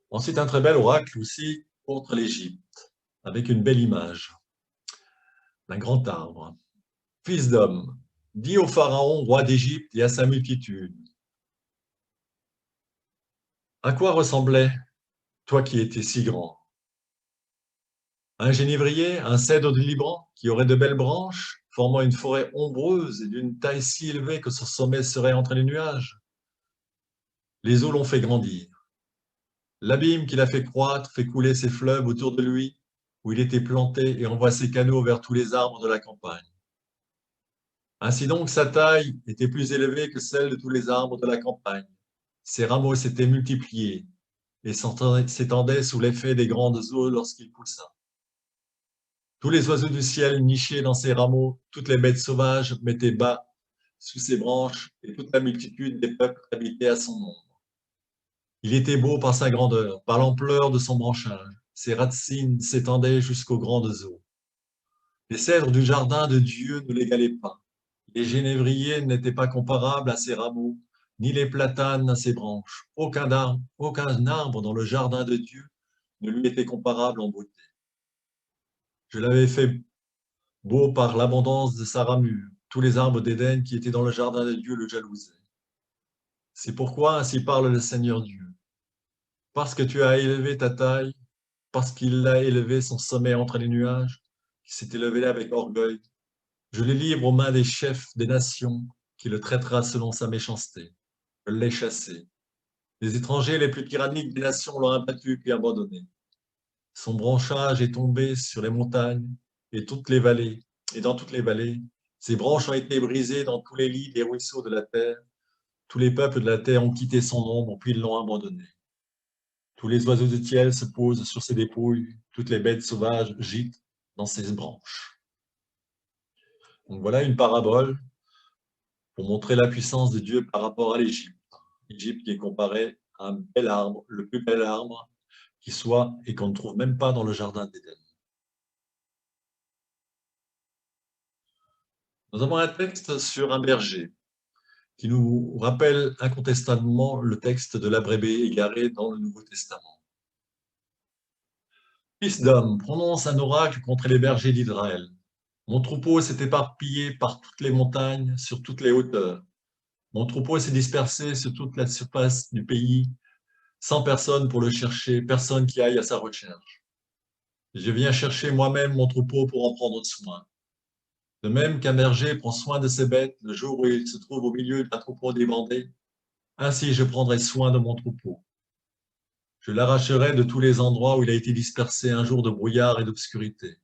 Ensuite, un très bel oracle aussi contre l'Égypte, avec une belle image d'un grand arbre. Fils d'homme, dis au Pharaon, roi d'Égypte, et à sa multitude, à quoi ressemblait, toi qui étais si grand? Un génévrier, un cèdre du Liban, qui aurait de belles branches, formant une forêt ombreuse et d'une taille si élevée que son sommet serait entre les nuages. Les eaux l'ont fait grandir. L'abîme qu'il a fait croître fait couler ses fleuves autour de lui, où il était planté et envoie ses canaux vers tous les arbres de la campagne. Ainsi donc, sa taille était plus élevée que celle de tous les arbres de la campagne. Ses rameaux s'étaient multipliés et s'étendaient sous l'effet des grandes eaux lorsqu'il poussa. Tous les oiseaux du ciel nichaient dans ses rameaux, toutes les bêtes sauvages mettaient bas sous ses branches, et toute la multitude des peuples habitaient à son ombre. Il était beau par sa grandeur, par l'ampleur de son branchage. Ses racines s'étendaient jusqu'aux grandes eaux. Les cèdres du jardin de Dieu ne l'égalaient pas. Les génévriers n'étaient pas comparables à ses rameaux, ni les platanes à ses branches. Aucun arbre dans le jardin de Dieu ne lui était comparable en beauté. Je l'avais fait beau par l'abondance de sa ramure. Tous les arbres d'Éden qui étaient dans le jardin de Dieu le jalousaient. C'est pourquoi ainsi parle le Seigneur Dieu. Parce que tu as élevé ta taille, parce qu'il a élevé son sommet entre les nuages, qui s'est élevé avec orgueil, je le livre aux mains des chefs des nations, qui le traitera selon sa méchanceté. Je l'ai chassé. Les étrangers les plus tyranniques des nations l'ont abattu puis abandonné. Son branchage est tombé sur les montagnes et toutes les vallées, et dans toutes les vallées, ses branches ont été brisées dans tous les lits des ruisseaux de la terre. Tous les peuples de la terre ont quitté son ombre, puis ils l'ont abandonné. Tous les oiseaux du ciel se posent sur ses dépouilles, toutes les bêtes sauvages gîtent dans ses branches. Donc voilà une parabole pour montrer la puissance de Dieu par rapport à l'Égypte. L'Égypte qui est comparée à un bel arbre, le plus bel arbre qui soit et qu'on ne trouve même pas dans le jardin d'Éden. Nous avons un texte sur un berger qui nous rappelle incontestablement le texte de la brebis égarée dans le Nouveau Testament. Fils d'homme, prononce un oracle contre les bergers d'Israël. Mon troupeau s'est éparpillé par toutes les montagnes, sur toutes les hauteurs. Mon troupeau s'est dispersé sur toute la surface du pays, sans personne pour le chercher, personne qui aille à sa recherche. Je viens chercher moi-même mon troupeau pour en prendre soin. De même qu'un berger prend soin de ses bêtes le jour où il se trouve au milieu d'un troupeau débandé, ainsi je prendrai soin de mon troupeau. Je l'arracherai de tous les endroits où il a été dispersé un jour de brouillard et d'obscurité.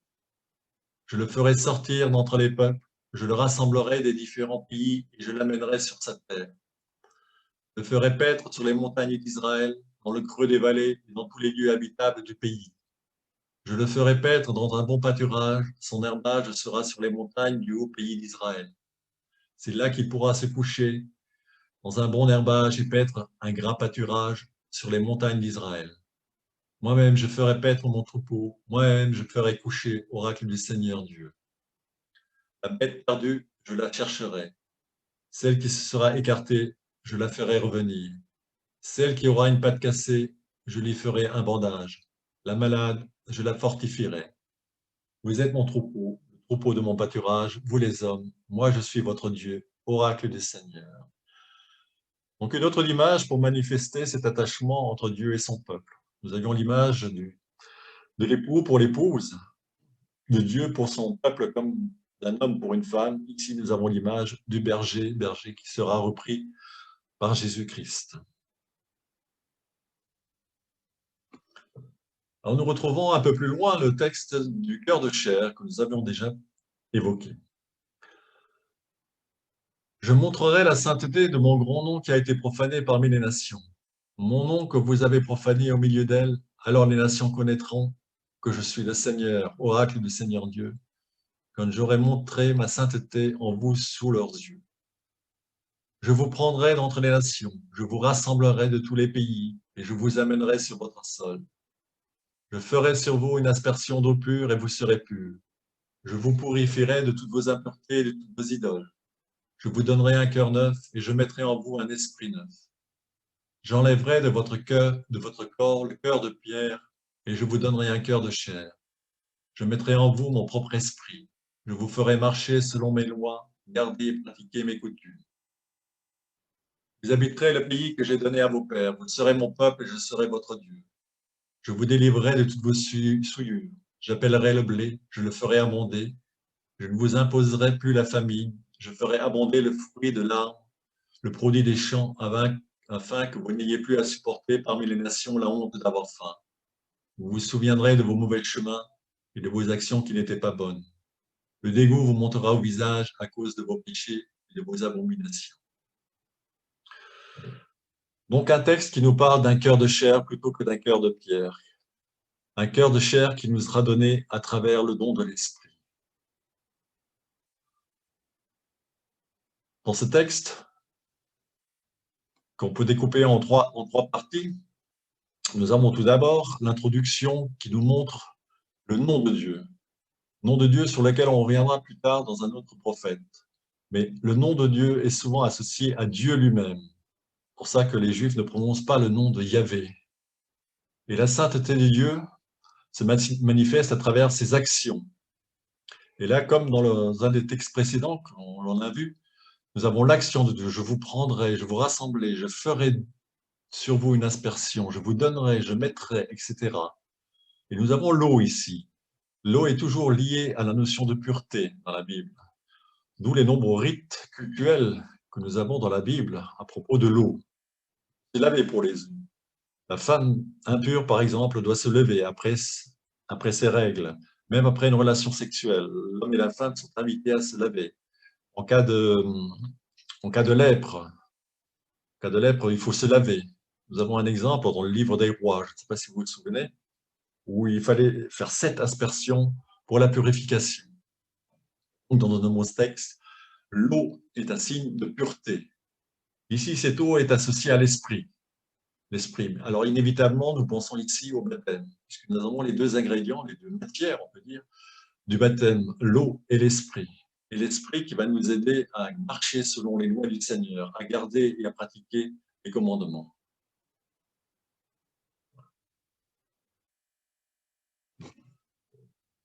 Je le ferai sortir d'entre les peuples, je le rassemblerai des différents pays et je l'amènerai sur sa terre. Je le ferai paître sur les montagnes d'Israël, dans le creux des vallées et dans tous les lieux habitables du pays. Je le ferai paître dans un bon pâturage, son herbage sera sur les montagnes du haut pays d'Israël. C'est là qu'il pourra se coucher, dans un bon herbage et paître un gras pâturage sur les montagnes d'Israël. Moi-même, je ferai paître mon troupeau, moi-même, je ferai coucher, oracle du Seigneur Dieu. La bête perdue, je la chercherai. Celle qui se sera écartée, je la ferai revenir. Celle qui aura une patte cassée, je lui ferai un bandage. La malade, je la fortifierai. Vous êtes mon troupeau, le troupeau de mon pâturage, vous les hommes, moi je suis votre Dieu, oracle du Seigneur. Donc une autre image pour manifester cet attachement entre Dieu et son peuple. Nous avions l'image de l'époux pour l'épouse, de Dieu pour son peuple comme d'un homme pour une femme. Ici, nous avons l'image du berger, berger qui sera repris par Jésus-Christ. Alors nous retrouvons un peu plus loin le texte du cœur de chair que nous avions déjà évoqué. Je montrerai la sainteté de mon grand nom qui a été profané parmi les nations. Mon nom que vous avez profané au milieu d'elles, alors les nations connaîtront que je suis le Seigneur, oracle du Seigneur Dieu, quand j'aurai montré ma sainteté en vous sous leurs yeux. Je vous prendrai d'entre les nations, je vous rassemblerai de tous les pays, et je vous amènerai sur votre sol. Je ferai sur vous une aspersion d'eau pure, et vous serez purs. Je vous purifierai de toutes vos impuretés et de toutes vos idoles. Je vous donnerai un cœur neuf, et je mettrai en vous un esprit neuf. J'enlèverai de votre corps, le cœur de pierre, et je vous donnerai un cœur de chair. Je mettrai en vous mon propre esprit. Je vous ferai marcher selon mes lois, garder et pratiquer mes coutumes. Vous habiterez le pays que j'ai donné à vos pères. Vous serez mon peuple et je serai votre Dieu. Je vous délivrerai de toutes vos souillures. J'appellerai le blé, je le ferai abonder. Je ne vous imposerai plus la famine. Je ferai abonder le fruit de l'arbre, le produit des champs, afin que vous n'ayez plus à supporter parmi les nations la honte d'avoir faim. Vous vous souviendrez de vos mauvais chemins et de vos actions qui n'étaient pas bonnes. Le dégoût vous montera au visage à cause de vos péchés et de vos abominations. Donc un texte qui nous parle d'un cœur de chair plutôt que d'un cœur de pierre. Un cœur de chair qui nous sera donné à travers le don de l'Esprit. Dans ce texte, qu'on peut découper en trois parties, nous avons tout d'abord l'introduction qui nous montre le nom de Dieu. Nom de Dieu sur lequel on reviendra plus tard dans un autre prophète. Mais le nom de Dieu est souvent associé à Dieu lui-même. C'est pour ça que les Juifs ne prononcent pas le nom de Yahvé. Et la sainteté de Dieu se manifeste à travers ses actions. Et là, comme dans un des textes précédents, on l'en a vu, nous avons l'action de Dieu. Je vous prendrai, je vous rassemblerai, je ferai sur vous une aspersion, je vous donnerai, je mettrai, etc. Et nous avons l'eau ici. L'eau est toujours liée à la notion de pureté dans la Bible. D'où les nombreux rites cultuels que nous avons dans la Bible à propos de l'eau. C'est lavé pour les eaux. La femme impure, par exemple, doit se lever après ses règles, même après une relation sexuelle. L'homme et la femme sont invités à se laver. En cas de lèpre, il faut se laver. Nous avons un exemple dans le livre des rois, je ne sais pas si vous vous souvenez, où il fallait faire 7 aspersions pour la purification. Dans de nombreux textes, l'eau est un signe de pureté. Ici, cette eau est associée à l'esprit. Alors, inévitablement, nous pensons ici au baptême, puisque nous avons les deux ingrédients, les deux matières, on peut dire, du baptême, l'eau et l'esprit. Et l'esprit qui va nous aider à marcher selon les lois du Seigneur, à garder et à pratiquer les commandements.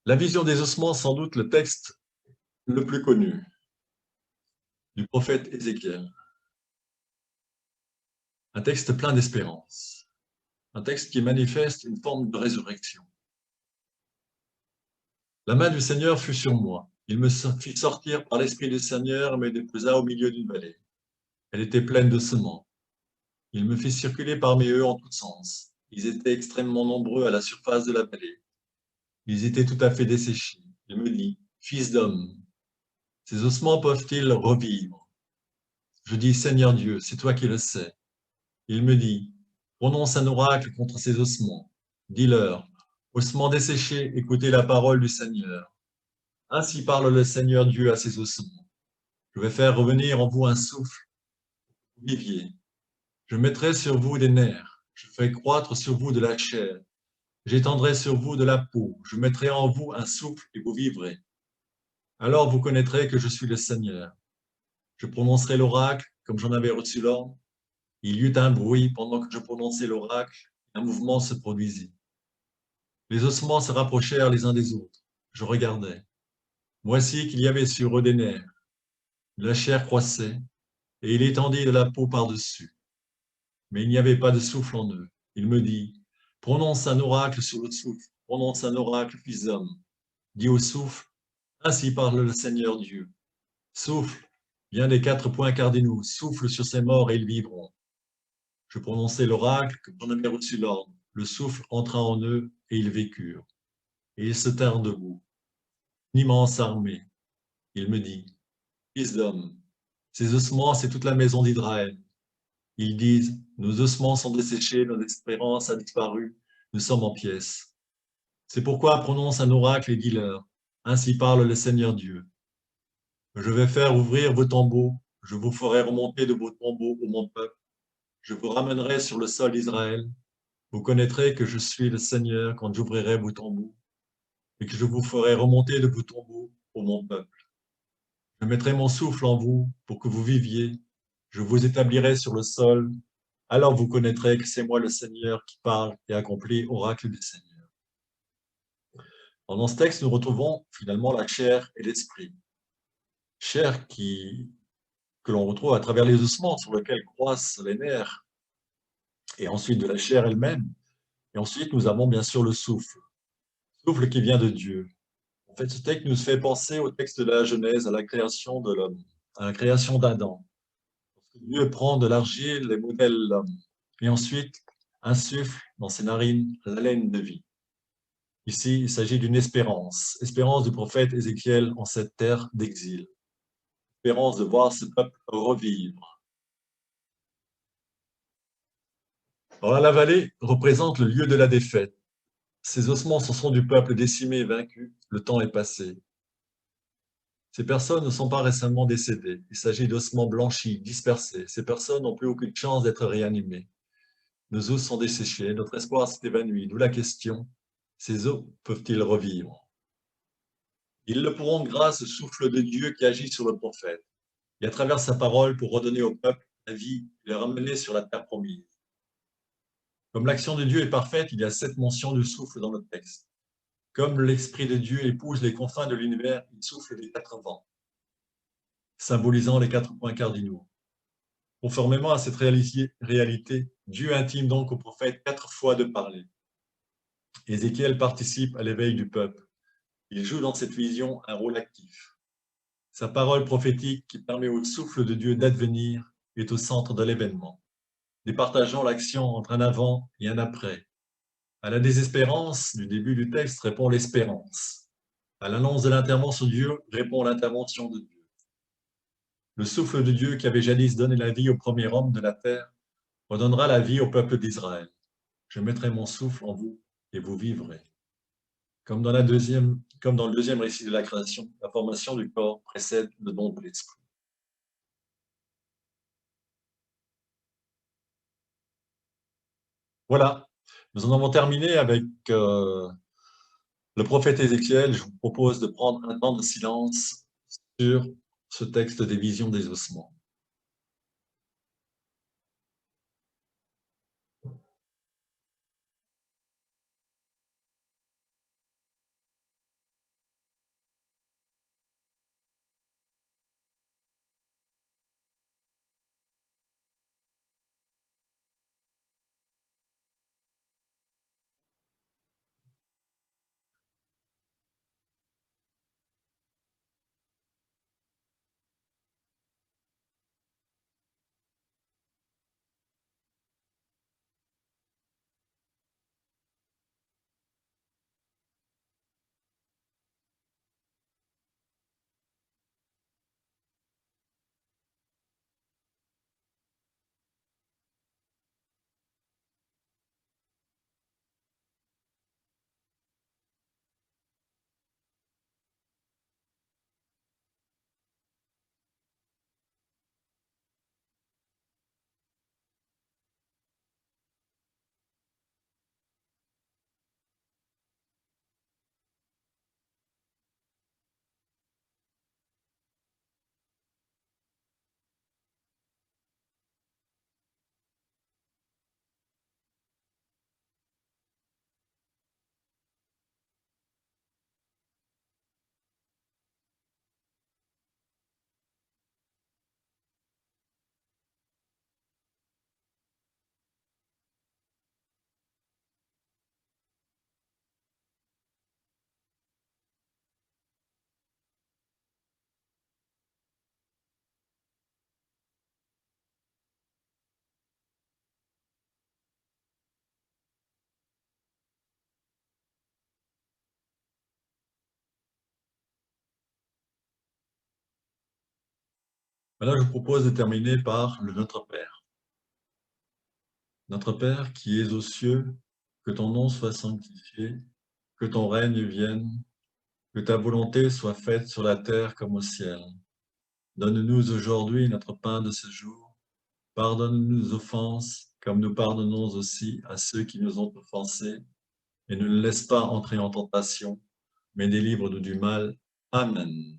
La vision des ossements, sans doute le texte le plus connu du prophète Ézéchiel. Un texte plein d'espérance. Un texte qui manifeste une forme de résurrection. La main du Seigneur fut sur moi. Il me fit sortir par l'Esprit du Seigneur et me déposa au milieu d'une vallée. Elle était pleine de sements. Il me fit circuler parmi eux en tous sens. Ils étaient extrêmement nombreux à la surface de la vallée. Ils étaient tout à fait desséchés. Il me dit, « Fils d'homme, ces ossements peuvent-ils revivre ?» Je dis, « Seigneur Dieu, c'est toi qui le sais. » Il me dit, « Prononce un oracle contre ces ossements. Dis-leur, ossements desséchés, écoutez la parole du Seigneur. Ainsi parle le Seigneur Dieu à ces ossements. Je vais faire revenir en vous un souffle, vous viviez. Je mettrai sur vous des nerfs. Je ferai croître sur vous de la chair. J'étendrai sur vous de la peau. Je mettrai en vous un souffle et vous vivrez. Alors vous connaîtrez que je suis le Seigneur. Je prononcerai l'oracle comme j'en avais reçu l'ordre. Il y eut un bruit pendant que je prononçais l'oracle. Un mouvement se produisit. Les ossements se rapprochèrent les uns des autres. Je regardais. Voici qu'il y avait sur eux des nerfs. La chair croissait et il étendit de la peau par-dessus. Mais il n'y avait pas de souffle en eux. Il me dit, prononce un oracle sur le souffle, prononce un oracle, fils d'homme. Dis au souffle, ainsi parle le Seigneur Dieu. Souffle, viens des 4 points cardinaux, souffle sur ces morts et ils vivront. Je prononçai l'oracle que j'en avais reçu l'ordre. Le souffle entra en eux et ils vécurent. Et ils se tinrent debout. Une immense armée. Il me dit, fils d'homme, ces ossements, c'est toute la maison d'Israël. Ils disent, nos ossements sont desséchés, notre espérance a disparu, nous sommes en pièces. C'est pourquoi prononce un oracle et dis-leur, ainsi parle le Seigneur Dieu. Je vais faire ouvrir vos tombeaux, Je vous ferai remonter de vos tombeaux, ô mon peuple. Je vous ramènerai sur le sol d'Israël. Vous connaîtrez que je suis le Seigneur quand j'ouvrirai vos tombeaux et que je vous ferai remonter de vos tombeaux, ô mon peuple. Je mettrai mon souffle en vous pour que vous viviez. Je vous établirai sur le sol. Alors vous connaîtrez que c'est moi le Seigneur qui parle et accomplit oracle du Seigneur. Dans ce texte, nous retrouvons finalement la chair et l'esprit. Chair que l'on retrouve à travers les ossements sur lesquels croissent les nerfs, et ensuite de la chair elle-même. Et ensuite, nous avons bien sûr le souffle qui vient de Dieu. En fait, ce texte nous fait penser au texte de la Genèse, à la création de l'homme, à la création d'Adam. Dieu prend de l'argile et modèle l'homme, et ensuite insuffle dans ses narines l'haleine de vie. Ici, il s'agit d'une espérance du prophète Ézéchiel en cette terre d'exil, espérance de voir ce peuple revivre. Alors, la vallée représente le lieu de la défaite. Ces ossements, ce sont du peuple décimé et vaincu. Le temps est passé. Ces personnes ne sont pas récemment décédées. Il s'agit d'ossements blanchis, dispersés. Ces personnes n'ont plus aucune chance d'être réanimées. Nos os sont desséchés, notre espoir s'est évanoui. D'où la question, ces os peuvent-ils revivre? Ils le pourront grâce au souffle de Dieu qui agit sur le prophète et à travers sa parole pour redonner au peuple la vie et les ramener sur la terre promise. Comme l'action de Dieu est parfaite, il y a 7 mentions du souffle dans le texte. Comme l'Esprit de Dieu épouse les confins de l'univers, il souffle les 4 vents, symbolisant les 4 points cardinaux. Conformément à cette réalité, Dieu intime donc au prophète 4 fois de parler. Ézéchiel participe à l'éveil du peuple. Il joue dans cette vision un rôle actif. Sa parole prophétique qui permet au souffle de Dieu d'advenir est au centre de l'événement, départageant l'action entre un avant et un après. À la désespérance du début du texte répond l'espérance. À l'annonce de l'intervention de Dieu répond l'intervention de Dieu. Le souffle de Dieu qui avait jadis donné la vie au premier homme de la terre redonnera la vie au peuple d'Israël. Je mettrai mon souffle en vous et vous vivrez. Comme dans le deuxième récit de la création, la formation du corps précède le don de l'esprit. Voilà, nous en avons terminé avec le prophète Ézéchiel. Je vous propose de prendre un temps de silence sur ce texte des visions des ossements. Maintenant, je vous propose de terminer par le Notre Père. Notre Père qui es aux cieux, que ton nom soit sanctifié, que ton règne vienne, que ta volonté soit faite sur la terre comme au ciel. Donne-nous aujourd'hui notre pain de ce jour. Pardonne-nous nos offenses, comme nous pardonnons aussi à ceux qui nous ont offensés. Et ne nous laisse pas entrer en tentation, mais délivre-nous du mal. Amen.